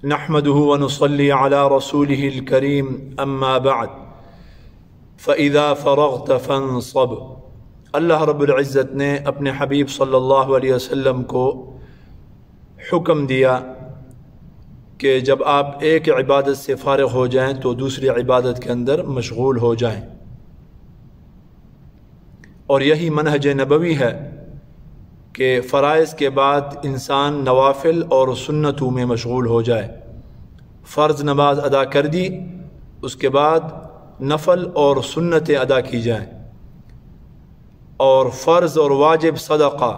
نحمده ونصلي على رسوله الكريم اما بعد فاذا فرغت فانصب۔ اللہ رب العزت نے اپنے حبیب صلی اللہ علیہ وسلم کو حکم دیا کہ جب آپ ایک عبادت سے فارغ ہو جائیں تو دوسری عبادت کے اندر مشغول ہو جائیں، اور یہی منہج نبوی ہے کہ فرائض کے بعد انسان نوافل اور سنتوں میں مشغول ہو جائے۔ فرض نماز ادا کر دی، اس کے بعد نفل اور سنتیں ادا کی جائیں، اور فرض اور واجب صدقہ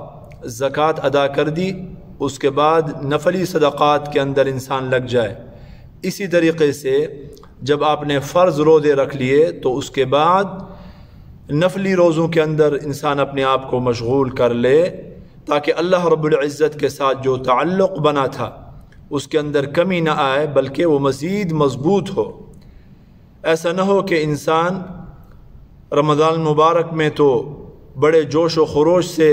زکوٰۃ ادا کر دی، اس کے بعد نفلی صدقات کے اندر انسان لگ جائے۔ اسی طریقے سے جب آپ نے فرض روزے رکھ لیے تو اس کے بعد نفلی روزوں کے اندر انسان اپنے آپ کو مشغول کر لے، تاکہ اللہ رب العزت کے ساتھ جو تعلق بنا تھا اس کے اندر کمی نہ آئے بلکہ وہ مزید مضبوط ہو۔ ایسا نہ ہو کہ انسان رمضان مبارک میں تو بڑے جوش و خروش سے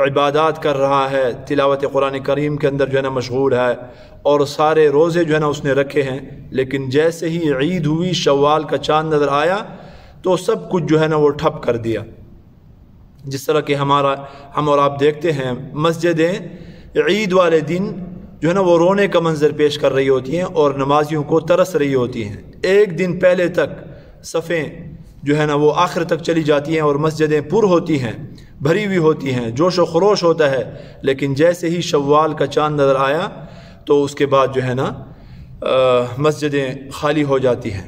عبادات کر رہا ہے، تلاوت قرآن کریم کے اندر جو ہے نا مشغول ہے، اور سارے روزے جو ہے نا اس نے رکھے ہیں، لیکن جیسے ہی عید ہوئی، شوال کا چاند نظر آیا تو سب کچھ جو ہے نا وہ ٹھپ کر دیا۔ جس طرح کہ ہم اور آپ دیکھتے ہیں مسجدیں عید والے دن جو ہے نا وہ رونے کا منظر پیش کر رہی ہوتی ہیں اور نمازیوں کو ترس رہی ہوتی ہیں۔ ایک دن پہلے تک صفیں جو ہے نا وہ آخر تک چلی جاتی ہیں اور مسجدیں پر ہوتی ہیں، بھری ہوئی ہوتی ہیں، جوش و خروش ہوتا ہے، لیکن جیسے ہی شوال کا چاند نظر آیا تو اس کے بعد جو ہے نا مسجدیں خالی ہو جاتی ہیں۔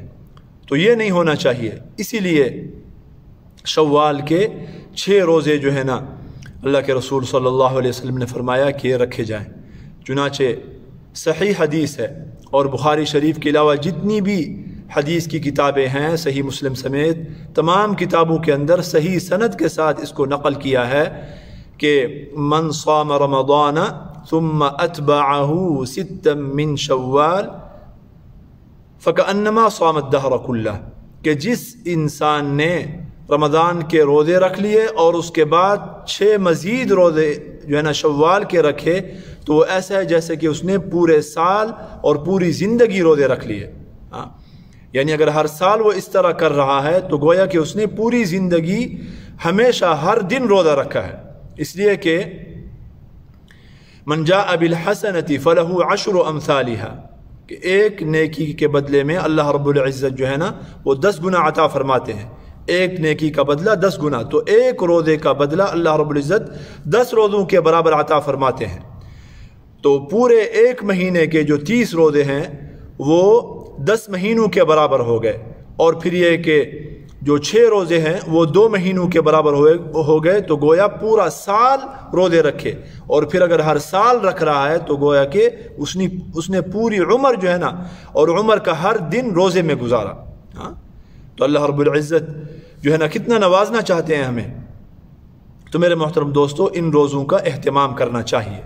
تو یہ نہیں ہونا چاہیے، اسی لیے شوال کے 6 روزے جو ہے نا اللہ کے رسول صلی اللہ علیہ وسلم نے فرمایا کہ یہ رکھے جائیں۔ چنانچہ صحیح حدیث ہے، اور بخاری شریف کے علاوہ جتنی بھی حدیث کی کتابیں ہیں، صحیح مسلم سمیت تمام کتابوں کے اندر صحیح سند کے ساتھ اس کو نقل کیا ہے کہ من صام رمضان ثم اتبعه 6 من شوال فكأنما صام الدهر كله، کہ جس انسان نے رمضان کے روزے رکھ لیے اور اس کے بعد 6 مزید روزے جو ہے نا شوال کے رکھے تو وہ ایسا ہے جیسے کہ اس نے پورے سال اور پوری زندگی روزے رکھ لیے۔ یعنی اگر ہر سال وہ اس طرح کر رہا ہے تو گویا کہ اس نے پوری زندگی ہمیشہ ہر دن روزہ رکھا ہے۔ اس لیے کہ من جاء بالحسنۃ فلہ 10 امثالها، کہ ایک نیکی کے بدلے میں اللہ رب العزت جو ہے نا وہ 10 گنا عطا فرماتے ہیں۔ ایک نیکی کا بدلہ 10 گنا، تو ایک روزے کا بدلہ اللہ رب العزت 10 روزوں کے برابر عطا فرماتے ہیں۔ تو پورے ایک مہینے کے جو 30 روزے ہیں وہ 10 مہینوں کے برابر ہو گئے، اور پھر یہ کہ جو 6 روزے ہیں وہ 2 مہینوں کے برابر ہو گئے، تو گویا پورا سال روزے رکھے، اور پھر اگر ہر سال رکھ رہا ہے تو گویا کہ اس نے پوری عمر جو ہے نا اور عمر کا ہر دن روزے میں گزارا۔ تو اللہ رب العزت جو ہے نا کتنا نوازنا چاہتے ہیں ہمیں۔ تو میرے محترم دوستو، ان روزوں کا اہتمام کرنا چاہیے۔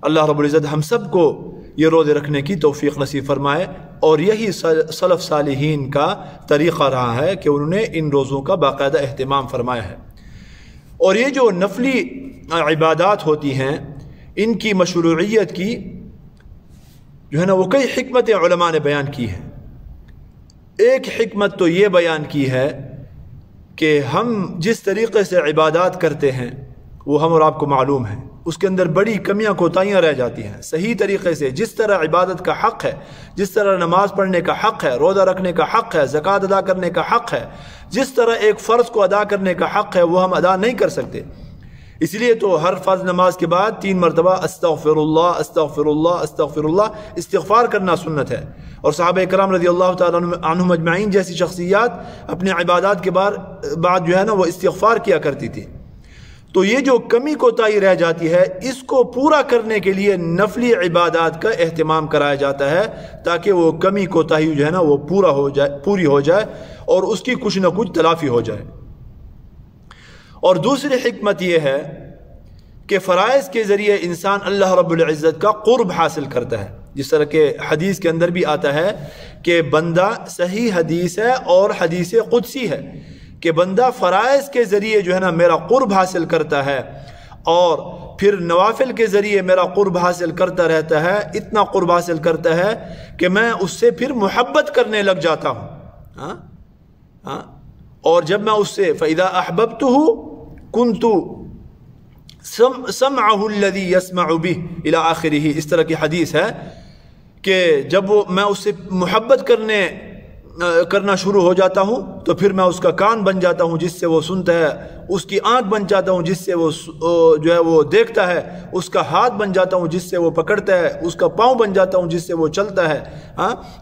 اللہ رب العزت ہم سب کو یہ روزے رکھنے کی توفیق نصیب فرمائے، اور یہی سلف صالحین کا طریقہ رہا ہے کہ انہوں نے ان روزوں کا باقاعدہ اہتمام فرمایا ہے۔ اور یہ جو نفلی عبادات ہوتی ہیں ان کی مشروعیت کی جو ہے نا وہ کئی حکمتیں علماء نے بیان کی ہیں۔ ایک حکمت تو یہ بیان کی ہے کہ ہم جس طریقے سے عبادات کرتے ہیں وہ ہم اور آپ کو معلوم ہے، اس کے اندر بڑی کمیاں کوتاہیاں رہ جاتی ہیں۔ صحیح طریقے سے جس طرح عبادت کا حق ہے، جس طرح نماز پڑھنے کا حق ہے، روزہ رکھنے کا حق ہے، زکوٰۃ ادا کرنے کا حق ہے، جس طرح ایک فرض کو ادا کرنے کا حق ہے وہ ہم ادا نہیں کر سکتے۔ اس لیے تو ہر فرض نماز کے بعد 3 مرتبہ استغفر اللہ استغفر اللہ استغفر اللہ استغفار کرنا سنت ہے، اور صحابہ کرام رضی اللہ تعالیٰ عنہم اجمعین جیسی شخصیات اپنے عبادات کے بعد جو ہے نا وہ استغفار کیا کرتی تھی۔ تو یہ جو کمی کوتاہی رہ جاتی ہے اس کو پورا کرنے کے لیے نفلی عبادات کا اہتمام کرایا جاتا ہے، تاکہ وہ کمی کوتاہی جو ہے نا وہ پوری ہو جائے اور اس کی کچھ نہ کچھ تلافی ہو جائے۔ اور دوسری حکمت یہ ہے کہ فرائض کے ذریعے انسان اللہ رب العزت کا قرب حاصل کرتا ہے، جس طرح کہ حدیث کے اندر بھی آتا ہے کہ بندہ، صحیح حدیث ہے اور حدیث قدسی ہے کہ بندہ فرائض کے ذریعے جو ہے نا میرا قرب حاصل کرتا ہے، اور پھر نوافل کے ذریعے میرا قرب حاصل کرتا رہتا ہے، اتنا قرب حاصل کرتا ہے کہ میں اس سے پھر محبت کرنے لگ جاتا ہوں. اور جب میں اس سے فَإِذَا أَحْبَبْتُهُ كُنْتُ سَمْعَهُ الَّذِي يَسْمَعُ بِهِ إِلَى آخِرِهِ. اس طرح کی حدیث ہے کہ جب میں اس سے محبت کرنا شروع ہو جاتا ہوں تو پھر میں اس کا کان بن جاتا ہوں جس سے وہ سنتا ہے، اس کی آنکھ بن جاتا ہوں جس سے وہ جو ہے وہ دیکھتا ہے، اس کا ہاتھ بن جاتا ہوں جس سے وہ پکڑتا ہے، اس کا پاؤں بن جاتا ہوں جس سے وہ چلتا ہے.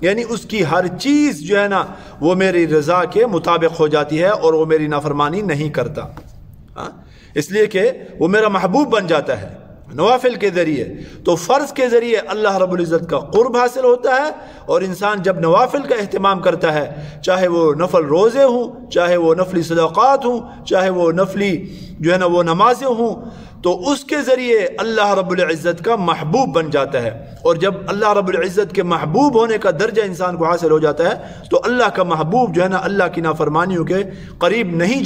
یعنی اس کی ہر چیز جو ہے نا وہ میری رضا کے مطابق ہو جاتی ہے اور وہ میری نافرمانی نہیں کرتا، اس لیے کہ وہ میرا محبوب بن جاتا ہے نوافل کے ذریعے. تو فرض کے ذریعے اللہ رب العزت کا قرب حاصل ہوتا ہے، اور انسان جب نوافل کا اہتمام کرتا ہے، چاہے وہ نفل روزے ہوں، چاہے وہ نفلی صدقات ہوں، چاہے وہ نفلی جو ہے نا وہ نمازیں ہوں، تو اس کے ذریعے اللہ رب العزت کا محبوب بن جاتا ہے. اور جب اللہ رب العزت کے محبوب ہونے کا درجہ انسان کو حاصل ہو جاتا ہے تو اللہ کا محبوب جو ہے نا اللہ کی نافرمانیوں کے قریب نہیں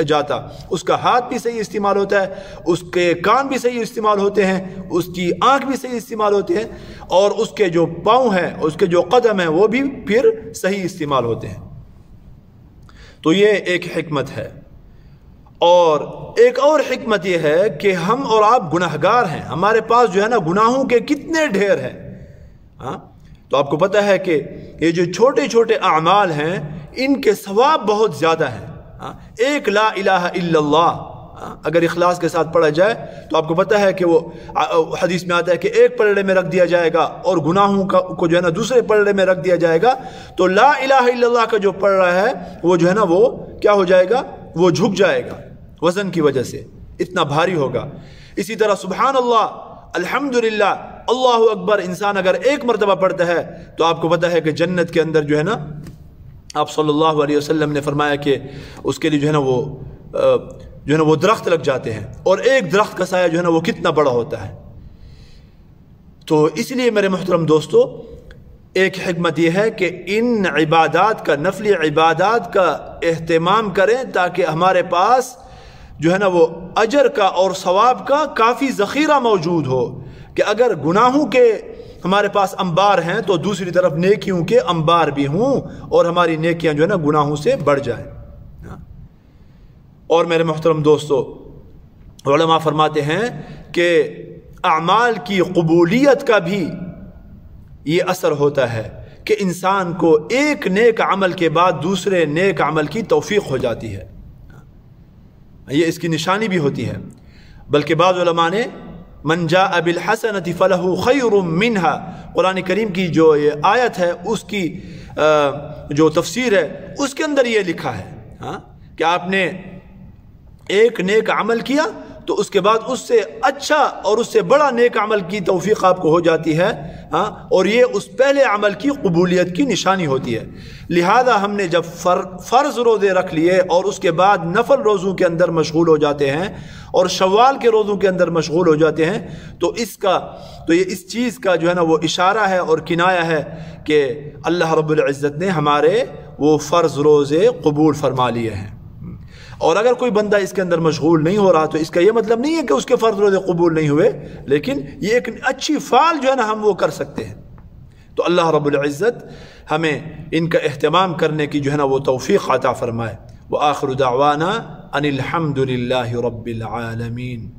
جاتا. اس کا ہاتھ بھی صحیح استعمال ہوتا ہے، اس کے کان بھی صحیح استعمال ہوتے ہیں، اس کی آنکھ بھی صحیح استعمال ہوتے ہیں، اور اس کے جو پاؤں ہیں، اس کے جو قدم ہیں وہ بھی پھر صحیح استعمال ہوتے ہیں. تو یہ ایک حکمت ہے. اور ایک اور حکمت یہ ہے کہ ہم اور آپ گناہگار ہیں، ہمارے پاس جو ہے نا گناہوں کے کتنے ڈھیر ہیں. تو آپ کو پتہ ہے کہ یہ جو چھوٹے چھوٹے اعمال ہیں ان کے ثواب بہت زیادہ ہیں. ایک لا الہ الا اللہ اگر اخلاص کے ساتھ پڑھا جائے تو آپ کو پتہ ہے کہ وہ حدیث میں آتا ہے کہ ایک پلڑے میں رکھ دیا جائے گا اور گناہوں کو جو ہے نا دوسرے پلڑے میں رکھ دیا جائے گا. تو لا الہ الا اللہ کا جو پڑھ رہا ہے وہ جو ہے نا وہ کیا ہو جائے گا، وہ جھک جائے گا وزن کی وجہ سے، اتنا بھاری ہوگا. اسی طرح سبحان اللہ، الحمدللہ، اللہ اکبر انسان اگر ایک مرتبہ پڑھتا ہے تو آپ کو پتہ ہے کہ جنت کے اندر جو ہے نا آپ صلی اللہ علیہ وسلم نے فرمایا کہ اس کے لیے جو ہے نا وہ درخت لگ جاتے ہیں، اور ایک درخت کا سایہ جو ہے نا وہ کتنا بڑا ہوتا ہے. تو اس لیے میرے محترم دوستو ایک حکمت یہ ہے کہ ان عبادات کا، نفلی عبادات کا اہتمام کریں تاکہ ہمارے پاس جو ہے نا وہ اجر کا اور ثواب کا کافی ذخیرہ موجود ہو، کہ اگر گناہوں کے ہمارے پاس انبار ہیں تو دوسری طرف نیکیوں کے انبار بھی ہوں اور ہماری نیکیاں جو ہے نا گناہوں سے بڑھ جائیں. اور میرے محترم دوستو علماء فرماتے ہیں کہ اعمال کی قبولیت کا بھی یہ اثر ہوتا ہے کہ انسان کو ایک نیک عمل کے بعد دوسرے نیک عمل کی توفیق ہو جاتی ہے. یہ اس کی نشانی بھی ہوتی ہے. بلکہ بعض علماء نے من جاء بالحسنۃ فلہ خیر منہا، قرآن کریم کی جو یہ آیت ہے اس کی جو تفسیر ہے اس کے اندر یہ لکھا ہے کہ آپ نے ایک نیک عمل کیا تو اس کے بعد اس سے اچھا اور اس سے بڑا نیک عمل کی توفیق آپ کو ہو جاتی ہے، اور یہ اس پہلے عمل کی قبولیت کی نشانی ہوتی ہے. لہذا ہم نے جب فرض روزے رکھ لیے اور اس کے بعد نفل روزوں کے اندر مشغول ہو جاتے ہیں اور شوال کے روزوں کے اندر مشغول ہو جاتے ہیں تو یہ اس چیز کا جو ہے نا وہ اشارہ ہے اور کنایہ ہے کہ اللہ رب العزت نے ہمارے وہ فرض روزے قبول فرما لیے ہیں. اور اگر کوئی بندہ اس کے اندر مشغول نہیں ہو رہا تو اس کا یہ مطلب نہیں ہے کہ اس کے فرض روزے قبول نہیں ہوئے، لیکن یہ ایک اچھی فعال جو ہے نا ہم وہ کر سکتے ہیں. تو اللہ رب العزت ہمیں ان کا اہتمام کرنے کی جو ہے نا وہ توفیق عطا فرمائے. وآخر دعوانا ان الحمد للہ رب العالمین.